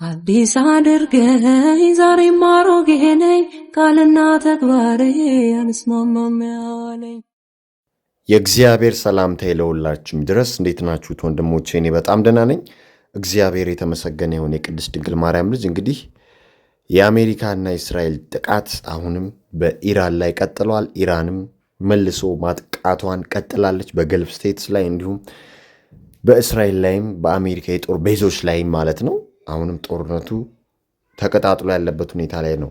አዲስ አድርገኝ ዛሬም አሮጌ ነኝ ቃልና ተግባሬ አንስማማም ያለኝ። የእግዚአብሔር ሰላምታ ለሁላችሁም ድረስ። እንዴት ናችሁት ወንድሞቼ? እኔ በጣም ደህና ነኝ። እግዚአብሔር የተመሰገነ ይሁን። የቅድስት ድንግል ማርያም ልጅ እንግዲህ የአሜሪካና እስራኤል ጥቃት አሁንም በኢራን ላይ ቀጥሏል። ኢራንም መልሶ ማጥቃቷን ቀጥላለች በገልፍ ስቴትስ ላይ እንዲሁም በእስራኤል ላይም በአሜሪካ የጦር ቤዞች ላይም ማለት ነው። አሁንም ጦርነቱ ተቀጣጥሎ ያለበት ሁኔታ ላይ ነው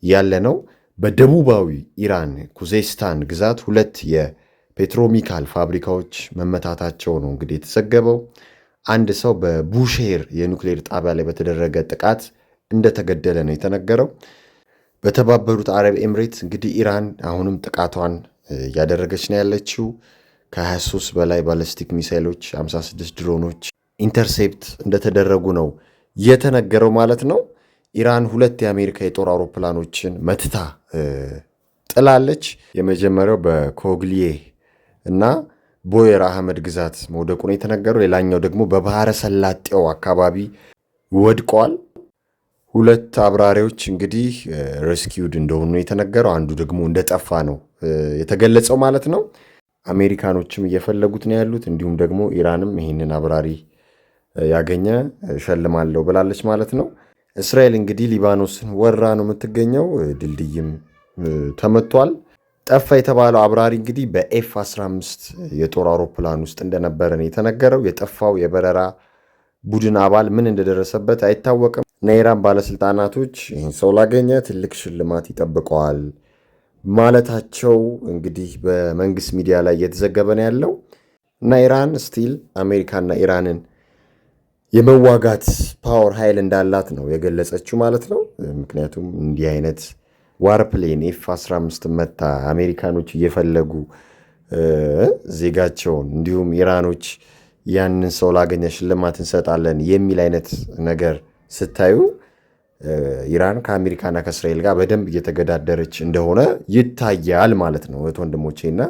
ያለ ነው። በደቡባዊ ኢራን ኩዜስታን ግዛት 2 የፔትሮሚካል ፋብሪካዎች መመታታቸው ነው እንግዲህ የተዘገበው። አንድ ሰው በቡሼር የኒውክሌር ጣቢያ ላይ በተደረገ ጥቃት እንደተገደለ ነው የተነገረው። በተባበሩት አረብ ኤምሬት እንግዲህ ኢራን አሁንም ጥቃቷን እያደረገች ነው ያለችው። ከ23 በላይ ባለስቲክ ሚሳይሎች፣ 56 ድሮኖች ኢንተርሴፕት እንደተደረጉ ነው የተነገረው ማለት ነው። ኢራን 2 የአሜሪካ የጦር አውሮፕላኖችን መትታ ጥላለች። የመጀመሪያው በኮግሊዬ እና ቦየር አህመድ ግዛት መውደቁ ነው የተነገረው። ሌላኛው ደግሞ በባህረ ሰላጤው አካባቢ ወድቋል። 2 አብራሪዎች እንግዲህ ሬስኪውድ እንደሆኑ የተነገረው፣ አንዱ ደግሞ እንደጠፋ ነው የተገለጸው ማለት ነው። አሜሪካኖችም እየፈለጉት ነው ያሉት። እንዲሁም ደግሞ ኢራንም ይህንን አብራሪ ያገኘ እሸልማለሁ ብላለች ማለት ነው። እስራኤል እንግዲህ ሊባኖስን ወራ ነው የምትገኘው። ድልድይም ተመቷል። ጠፋ የተባለው አብራሪ እንግዲህ በኤፍ-15 የጦር አውሮፕላን ውስጥ እንደነበረ ነው የተነገረው። የጠፋው የበረራ ቡድን አባል ምን እንደደረሰበት አይታወቅም እና የኢራን ባለስልጣናቶች ይህን ሰው ላገኘ ትልቅ ሽልማት ይጠብቀዋል ማለታቸው እንግዲህ በመንግስት ሚዲያ ላይ እየተዘገበ ነው ያለው እና ኢራን ስቲል አሜሪካና ኢራንን የመዋጋት ፓወር ኃይል እንዳላት ነው የገለጸችው ማለት ነው። ምክንያቱም እንዲህ አይነት ዋርፕሌን ኤፍ-15 መታ አሜሪካኖች እየፈለጉ ዜጋቸውን እንዲሁም ኢራኖች ያንን ሰው ላገኘ ሽልማት እንሰጣለን የሚል አይነት ነገር ስታዩ ኢራን ከአሜሪካና ከእስራኤል ጋር በደንብ እየተገዳደረች እንደሆነ ይታያል ማለት ነው። እህት ወንድሞቼና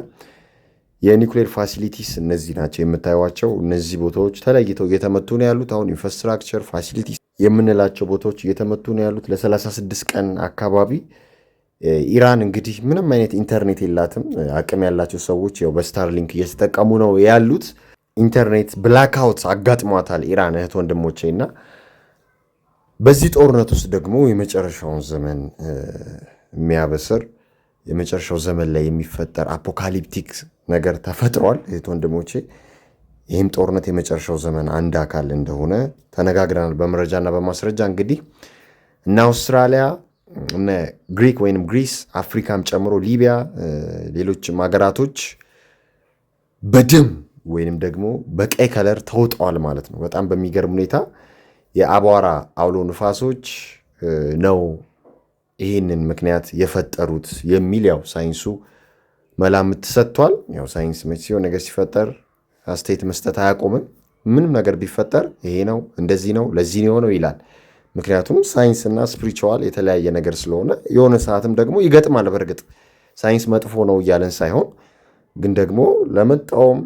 የኒውክሌር ፋሲሊቲስ እነዚህ ናቸው የምታዩዋቸው። እነዚህ ቦታዎች ተለይተው እየተመቱ ነው ያሉት። አሁን ኢንፍራስትራክቸር ፋሲሊቲስ የምንላቸው ቦታዎች እየተመቱ ነው ያሉት ለ36 ቀን አካባቢ። ኢራን እንግዲህ ምንም አይነት ኢንተርኔት የላትም። አቅም ያላቸው ሰዎች ያው በስታርሊንክ እየተጠቀሙ ነው ያሉት። ኢንተርኔት ብላክአውት አጋጥሟታል ኢራን እህት ወንድሞቼና በዚህ ጦርነት ውስጥ ደግሞ የመጨረሻውን ዘመን የሚያበስር የመጨረሻው ዘመን ላይ የሚፈጠር አፖካሊፕቲክ ነገር ተፈጥሯል እህት ወንድሞቼ። ይህም ጦርነት የመጨረሻው ዘመን አንድ አካል እንደሆነ ተነጋግረናል በመረጃና በማስረጃ። እንግዲህ እነ አውስትራሊያ እነ ግሪክ ወይም ግሪስ፣ አፍሪካም ጨምሮ ሊቢያ፣ ሌሎችም ሀገራቶች በደም ወይንም ደግሞ በቀይ ከለር ተውጠዋል ማለት ነው። በጣም በሚገርም ሁኔታ የአቧራ አውሎ ንፋሶች ነው ይህንን ምክንያት የፈጠሩት የሚል ያው ሳይንሱ መላምት ሰጥቷል። ያው ሳይንስ መቼ ሲሆን ነገር ሲፈጠር አስተያየት መስጠት አያቆምም። ምንም ነገር ቢፈጠር ይሄ ነው እንደዚህ ነው ለዚህ ነው የሆነው ይላል። ምክንያቱም ሳይንስና ስፒሪቹዋል የተለያየ ነገር ስለሆነ የሆነ ሰዓትም ደግሞ ይገጥማል። በእርግጥ ሳይንስ መጥፎ ነው እያለን ሳይሆን ግን ደግሞ ለመጣውም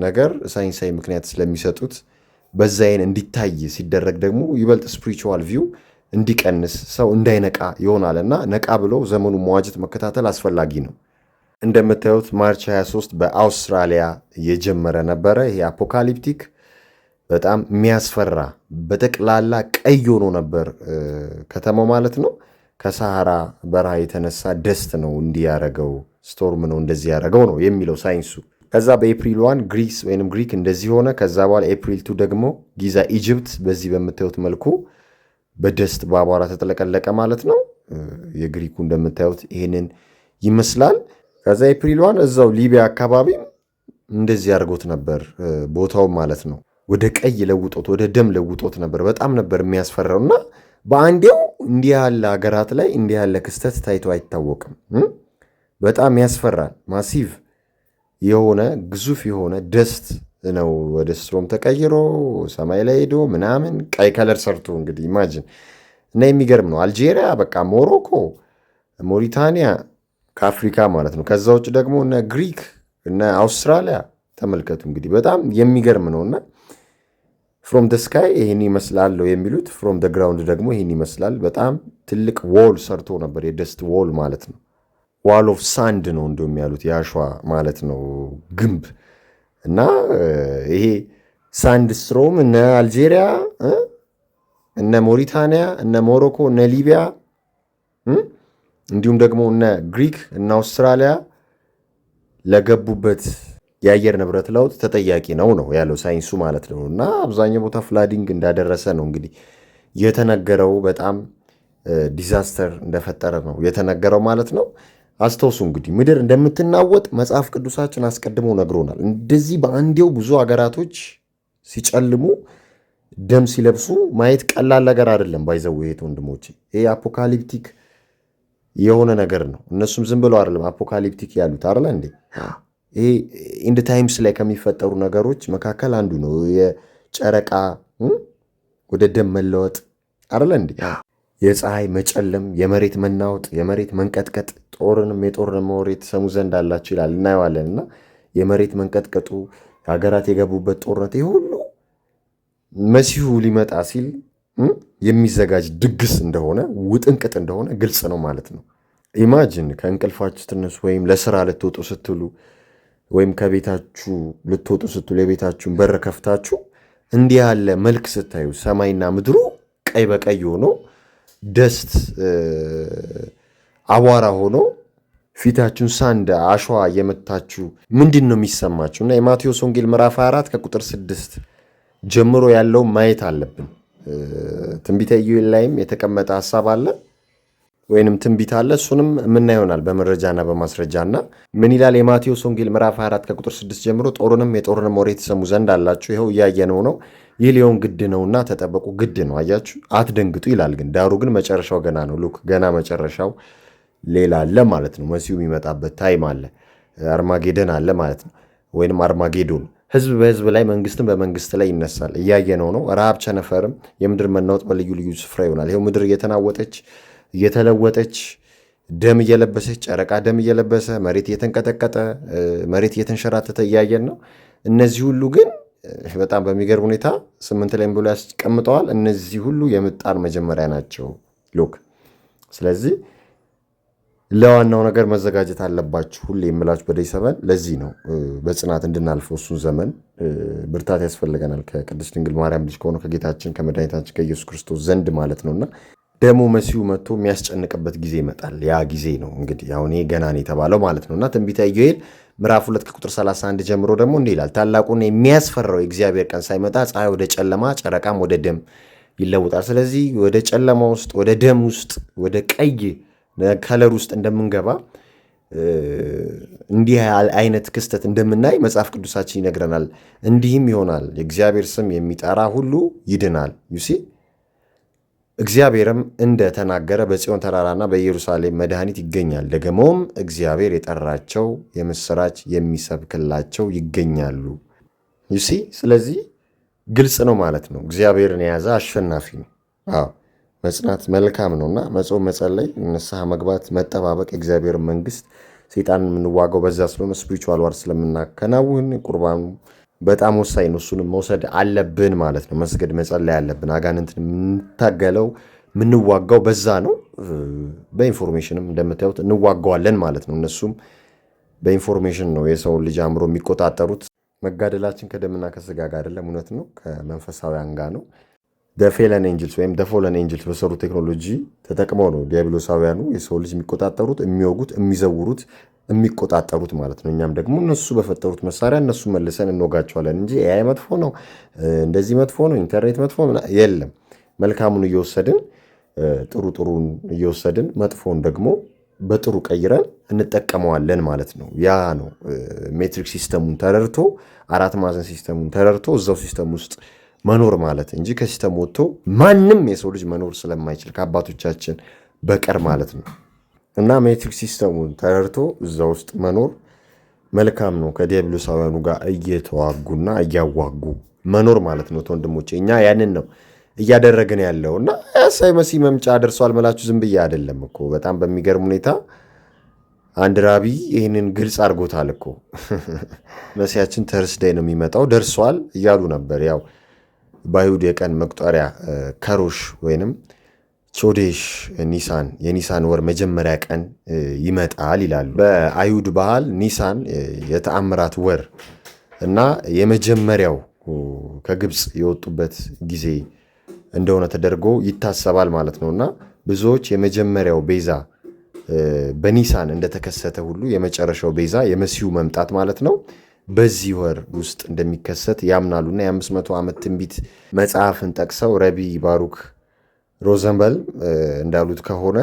ነገር ሳይንሳዊ ምክንያት ስለሚሰጡት በዛይን እንዲታይ ሲደረግ ደግሞ ይበልጥ ስፒሪቹዋል ቪው እንዲቀንስ ሰው እንዳይነቃ ይሆናልና ነቃ ብሎ ዘመኑ መዋጀት መከታተል አስፈላጊ ነው። እንደምታዩት ማርች 23 በአውስትራሊያ የጀመረ ነበረ። ይሄ አፖካሊፕቲክ በጣም የሚያስፈራ በጠቅላላ ቀይ ሆኖ ነበር ከተማው ማለት ነው። ከሳሃራ በረሃ የተነሳ ደስት ነው እንዲያረገው ስቶርም ነው እንደዚህ ያረገው ነው የሚለው ሳይንሱ። ከዛ በኤፕሪል 1 ግሪስ ወይንም ግሪክ እንደዚህ ሆነ። ከዛ በኋላ ኤፕሪል 2 ደግሞ ጊዛ ኢጅፕት በዚህ በምታዩት መልኩ በደስት በአቧራ ተጥለቀለቀ ማለት ነው። የግሪኩ እንደምታዩት ይሄንን ይመስላል። ከዛ ኤፕሪል 1 እዛው ሊቢያ አካባቢ እንደዚህ አድርጎት ነበር ቦታው ማለት ነው። ወደ ቀይ ለውጦት ወደ ደም ለውጦት ነበር። በጣም ነበር የሚያስፈራው እና በአንዴው እንዲህ ያለ ሀገራት ላይ እንዲህ ያለ ክስተት ታይቶ አይታወቅም። በጣም ያስፈራል። ማሲቭ የሆነ ግዙፍ የሆነ ደስት ነው ወደ ስትሮም ተቀይሮ ሰማይ ላይ ሄዶ ምናምን ቀይ ከለር ሰርቶ እንግዲህ ኢማጂን እና የሚገርም ነው። አልጄሪያ በቃ ሞሮኮ፣ ሞሪታኒያ ከአፍሪካ ማለት ነው። ከዛ ውጭ ደግሞ እነ ግሪክ እነ አውስትራሊያ ተመልከቱ እንግዲህ በጣም የሚገርም ነውና ፍሮም ደ ስካይ ይህን ይመስላል የሚሉት፣ ፍሮም ደ ግራውንድ ደግሞ ይህን ይመስላል። በጣም ትልቅ ዎል ሰርቶ ነበር፣ የደስት ዎል ማለት ነው። ዋል ኦፍ ሳንድ ነው እንደውም ያሉት፣ የአሸዋ ማለት ነው ግንብ። እና ይሄ ሳንድ ስትሮም እነ አልጄሪያ፣ እነ ሞሪታንያ፣ እነ ሞሮኮ፣ እነ ሊቢያ እንዲሁም ደግሞ እነ ግሪክ እና አውስትራሊያ ለገቡበት የአየር ንብረት ለውጥ ተጠያቂ ነው ያለው ሳይንሱ ማለት ነው። እና አብዛኛው ቦታ ፍላዲንግ እንዳደረሰ ነው እንግዲህ የተነገረው። በጣም ዲዛስተር እንደፈጠረ ነው የተነገረው ማለት ነው። አስተውሱ እንግዲህ ምድር እንደምትናወጥ መጽሐፍ ቅዱሳችን አስቀድሞ ነግሮናል። እንደዚህ በአንዴው ብዙ ሀገራቶች ሲጨልሙ፣ ደም ሲለብሱ ማየት ቀላል ነገር አይደለም። ባይዘው ይሄት ወንድሞች፣ ይሄ አፖካሊፕቲክ የሆነ ነገር ነው። እነሱም ዝም ብለው አይደለም አፖካሊፕቲክ ያሉት አይደለ እንዴ? ይሄ ኢንድ ታይምስ ላይ ከሚፈጠሩ ነገሮች መካከል አንዱ ነው። የጨረቃ ወደ ደም መለወጥ አይደለ እንዴ? የፀሐይ መጨለም፣ የመሬት መናወጥ፣ የመሬት መንቀጥቀጥ፣ ጦርንም የጦርንም ወሬ የተሰሙ ዘንድ አላቸው ይላል፣ እናየዋለን። እና የመሬት መንቀጥቀጡ፣ ሀገራት የገቡበት ጦርነት፣ ይህ ሁሉ መሲሁ ሊመጣ ሲል የሚዘጋጅ ድግስ እንደሆነ ውጥንቅጥ እንደሆነ ግልጽ ነው ማለት ነው። ኢማጂን ከእንቅልፋችሁ ስትነሱ ወይም ለስራ ልትወጡ ስትሉ ወይም ከቤታችሁ ልትወጡ ስትሉ የቤታችሁን በር ከፍታችሁ እንዲህ ያለ መልክ ስታዩ፣ ሰማይና ምድሩ ቀይ በቀይ ሆኖ ደስት አቧራ ሆኖ ፊታችሁን ሳንድ አሸዋ እየመታችሁ ምንድን ነው የሚሰማችሁ? እና የማቴዎስ ወንጌል ምዕራፍ 24 ከቁጥር 6 ጀምሮ ያለው ማየት አለብን። ትንቢተ ኢዩኤል ላይም የተቀመጠ ሀሳብ አለ ወይንም ትንቢት አለ። እሱንም የምናየሆናል በመረጃና በማስረጃና ምን ይላል? የማቴዎስ ወንጌል ምዕራፍ 24 ከቁጥር 6 ጀምሮ ጦርንም የጦርንም ወሬ የተሰሙ ዘንድ አላችሁ፣ ይኸው እያየነው ነው፣ ይህ ሊሆን ግድ ነውና ተጠበቁ። ግድ ነው፣ አያችሁ፣ አትደንግጡ ይላል። ግን ዳሩ ግን መጨረሻው ገና ነው። ሉክ ገና መጨረሻው ሌላ አለ ማለት ነው። መሲሁ የሚመጣበት ታይም አለ፣ አርማጌደን አለ ማለት ነው፣ ወይንም አርማጌዶን። ህዝብ በህዝብ ላይ መንግስትም በመንግስት ላይ ይነሳል። እያየነው ነው። ረሃብ፣ ቸነፈርም፣ የምድር መናወጥ በልዩ ልዩ ስፍራ ይሆናል። ይኸው ምድር እየተናወጠች እየተለወጠች ደም እየለበሰች፣ ጨረቃ ደም እየለበሰ፣ መሬት እየተንቀጠቀጠ፣ መሬት እየተንሸራተተ እያየን ነው። እነዚህ ሁሉ ግን በጣም በሚገርም ሁኔታ 8 ላይ ብሎ ያስቀምጠዋል። እነዚህ ሁሉ የምጣር መጀመሪያ ናቸው። ሉክ ስለዚህ ለዋናው ነገር መዘጋጀት አለባችሁ ሁሌ የምላችሁ በደይ ሰበን። ለዚህ ነው በጽናት እንድናልፈው እሱን ዘመን ብርታት ያስፈልገናል። ከቅድስት ድንግል ማርያም ልጅ ከሆነ ከጌታችን ከመድኃኒታችን ከኢየሱስ ክርስቶስ ዘንድ ማለት ነውና ደግሞ መሲሁ መጥቶ የሚያስጨንቅበት ጊዜ ይመጣል። ያ ጊዜ ነው እንግዲህ አሁን ይሄ ገና ነው የተባለው ማለት ነውና ትንቢተ ኢዩኤል ምዕራፍ 2 ከቁጥር 31 ጀምሮ ደግሞ እንዲህ ይላል። ታላቁና የሚያስፈራው የእግዚአብሔር ቀን ሳይመጣ ፀሐይ ወደ ጨለማ ጨረቃም ወደ ደም ይለውጣል። ስለዚህ ወደ ጨለማ ውስጥ፣ ወደ ደም ውስጥ፣ ወደ ቀይ ከለር ውስጥ እንደምንገባ እንዲህ አይነት ክስተት እንደምናይ መጽሐፍ ቅዱሳችን ይነግረናል። እንዲህም ይሆናል፣ የእግዚአብሔር ስም የሚጠራ ሁሉ ይድናል። ዩሲ እግዚአብሔርም እንደተናገረ በጽዮን ተራራና በኢየሩሳሌም መድኃኒት ይገኛል። ደግሞም እግዚአብሔር የጠራቸው የምስራች የሚሰብክላቸው ይገኛሉ። ዩሲ ስለዚህ ግልጽ ነው ማለት ነው። እግዚአብሔርን የያዘ አሸናፊ ነው። አዎ መጽናት መልካም ነውና መጾም፣ መጸለይ፣ ንስሐ መግባት፣ መጠባበቅ የእግዚአብሔር መንግስት ሰይጣንን የምንዋጋው በዛ ስለሆነ ስፒሪቹዋል ዋር ስለምናከናውን ቁርባኑ በጣም ወሳኝ ነው። እሱንም መውሰድ አለብን ማለት ነው። መስገድ፣ መጸለይ አለብን። አጋንንትን የምንታገለው የምንዋጋው በዛ ነው። በኢንፎርሜሽንም እንደምታዩት እንዋጋዋለን ማለት ነው። እነሱም በኢንፎርሜሽን ነው የሰውን ልጅ አእምሮ የሚቆጣጠሩት። መጋደላችን ከደምና ከስጋ ጋር አይደለም፣ እውነት ነው፣ ከመንፈሳውያን ጋር ነው። ፌለን ኤንጅልስ ወይም ፎለን ኤንጅልስ በሰሩ ቴክኖሎጂ ተጠቅመው ነው ዲያብሎሳውያኑ የሰው ልጅ የሚቆጣጠሩት፣ የሚወጉት፣ የሚዘውሩት፣ የሚቆጣጠሩት ማለት ነው። እኛም ደግሞ እነሱ በፈጠሩት መሳሪያ እነሱ መልሰን እንወጋቸዋለን እንጂ ኤአይ መጥፎ ነው፣ እንደዚህ መጥፎ ነው፣ ኢንተርኔት መጥፎ የለም። መልካሙን እየወሰድን ጥሩ ጥሩን እየወሰድን መጥፎን ደግሞ በጥሩ ቀይረን እንጠቀመዋለን ማለት ነው። ያ ነው ሜትሪክ ሲስተሙን ተረድቶ አራት ማዕዘን ሲስተሙን ተረድቶ እዛው ሲስተም ውስጥ መኖር ማለት እንጂ ከሲስተም ወጥቶ ማንም የሰው ልጅ መኖር ስለማይችል ከአባቶቻችን በቀር ማለት ነው። እና ሜትሪክ ሲስተሙን ተረድቶ እዛ ውስጥ መኖር መልካም ነው። ከዲያብሎሳውያኑ ጋር እየተዋጉና እያዋጉ መኖር ማለት ነው። ወንድሞቼ እኛ ያንን ነው እያደረግን ያለው እና ያሳይ መሲህ መምጫ ደርሷል መላችሁ ዝም ብዬ አይደለም እኮ። በጣም በሚገርም ሁኔታ አንድ ራቢ ይህንን ግልጽ አድርጎታል እኮ። መሲያችን ተርስዳይ ነው የሚመጣው ደርሷል እያሉ ነበር። ያው በአይሁድ የቀን መቁጠሪያ ከሮሽ ወይንም ቾዴሽ ኒሳን የኒሳን ወር መጀመሪያ ቀን ይመጣል ይላሉ። በአይሁድ ባህል ኒሳን የተአምራት ወር እና የመጀመሪያው ከግብፅ የወጡበት ጊዜ እንደሆነ ተደርጎ ይታሰባል ማለት ነው። እና ብዙዎች የመጀመሪያው ቤዛ በኒሳን እንደተከሰተ ሁሉ የመጨረሻው ቤዛ የመሲሁ መምጣት ማለት ነው በዚህ ወር ውስጥ እንደሚከሰት ያምናሉና የ500 ዓመት ትንቢት መጽሐፍን ጠቅሰው ረቢ ባሩክ ሮዘንበል እንዳሉት ከሆነ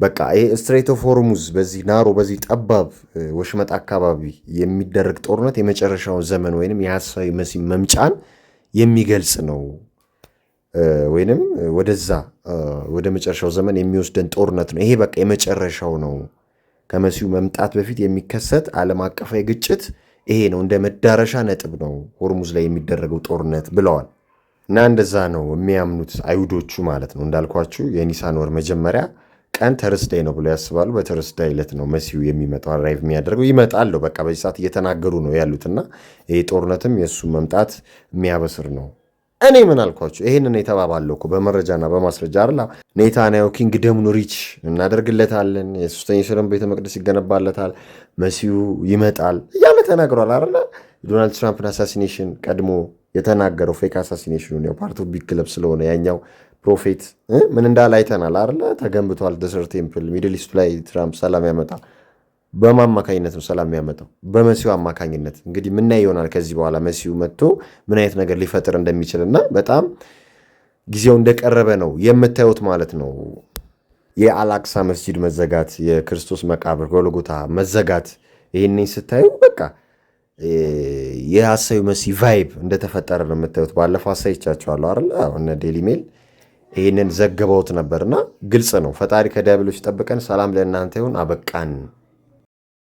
በቃ ይሄ ስትሬት ኦፍ ሆርሙዝ በዚህ ናሮ በዚህ ጠባብ ወሽመጥ አካባቢ የሚደረግ ጦርነት የመጨረሻውን ዘመን ወይንም የሐሳዊ መሲህ መምጫን የሚገልጽ ነው ወይንም ወደዛ ወደ መጨረሻው ዘመን የሚወስደን ጦርነት ነው። ይሄ በቃ የመጨረሻው ነው። ከመሲሁ መምጣት በፊት የሚከሰት ዓለም አቀፋዊ ግጭት ይሄ ነው፣ እንደ መዳረሻ ነጥብ ነው ሆርሙዝ ላይ የሚደረገው ጦርነት ብለዋል። እና እንደዛ ነው የሚያምኑት አይሁዶቹ ማለት ነው። እንዳልኳችሁ የኒሳን ወር መጀመሪያ ቀን ተርስዳይ ነው ብለው ያስባሉ። በተርስዳይ ዕለት ነው መሲሁ የሚመጣው አራይቭ የሚያደርገው ይመጣል። በቃ በዚህ ሰዓት እየተናገሩ ነው ያሉትና ይሄ ጦርነትም የእሱ መምጣት የሚያበስር ነው። እኔ ምን አልኳችሁ? ይህንን የተባባለው እኮ በመረጃና በማስረጃ አላ ኔታንያሁ ኪንግደሙን ሪች እናደርግለታለን፣ የሶስተኛ ሰለም ቤተ መቅደስ ይገነባለታል፣ መሲሁ ይመጣል እያለ ተናግሯል አይደለ? ዶናልድ ትራምፕን አሳሲኔሽን ቀድሞ የተናገረው ፌክ አሳሲኔሽኑን ያው ፓርት ኦፍ ቢግ ክለብ ስለሆነ ያኛው ፕሮፌት ምን እንዳለ አይተናል አይደለ? ተገንብቷል ደሰርት ቴምፕል ሚድል ኢስቱ ላይ ትራምፕ ሰላም ያመጣል። በማማካኝነት ነው ሰላም ያመጣው፣ በመሲሁ አማካኝነት። እንግዲህ ምናይ ይሆናል ከዚህ በኋላ መሲሁ መጥቶ ምን አይነት ነገር ሊፈጥር እንደሚችልና በጣም ጊዜው እንደቀረበ ነው የምታዩት ማለት ነው። የአልአቅሳ መስጂድ መዘጋት፣ የክርስቶስ መቃብር ጎልጎታ መዘጋት፣ ይህንን ስታዩ በቃ የሐሳዊ መሲህ ቫይብ እንደተፈጠረ ነው የምታዩት። ባለፈው አሳይቻቸዋለሁ አይደል? እነ ዴሊ ሜል ይህንን ዘግበውት ነበርና ግልጽ ነው። ፈጣሪ ከዲያብሎስ ይጠብቀን። ሰላም ለእናንተ ይሁን። አበቃን።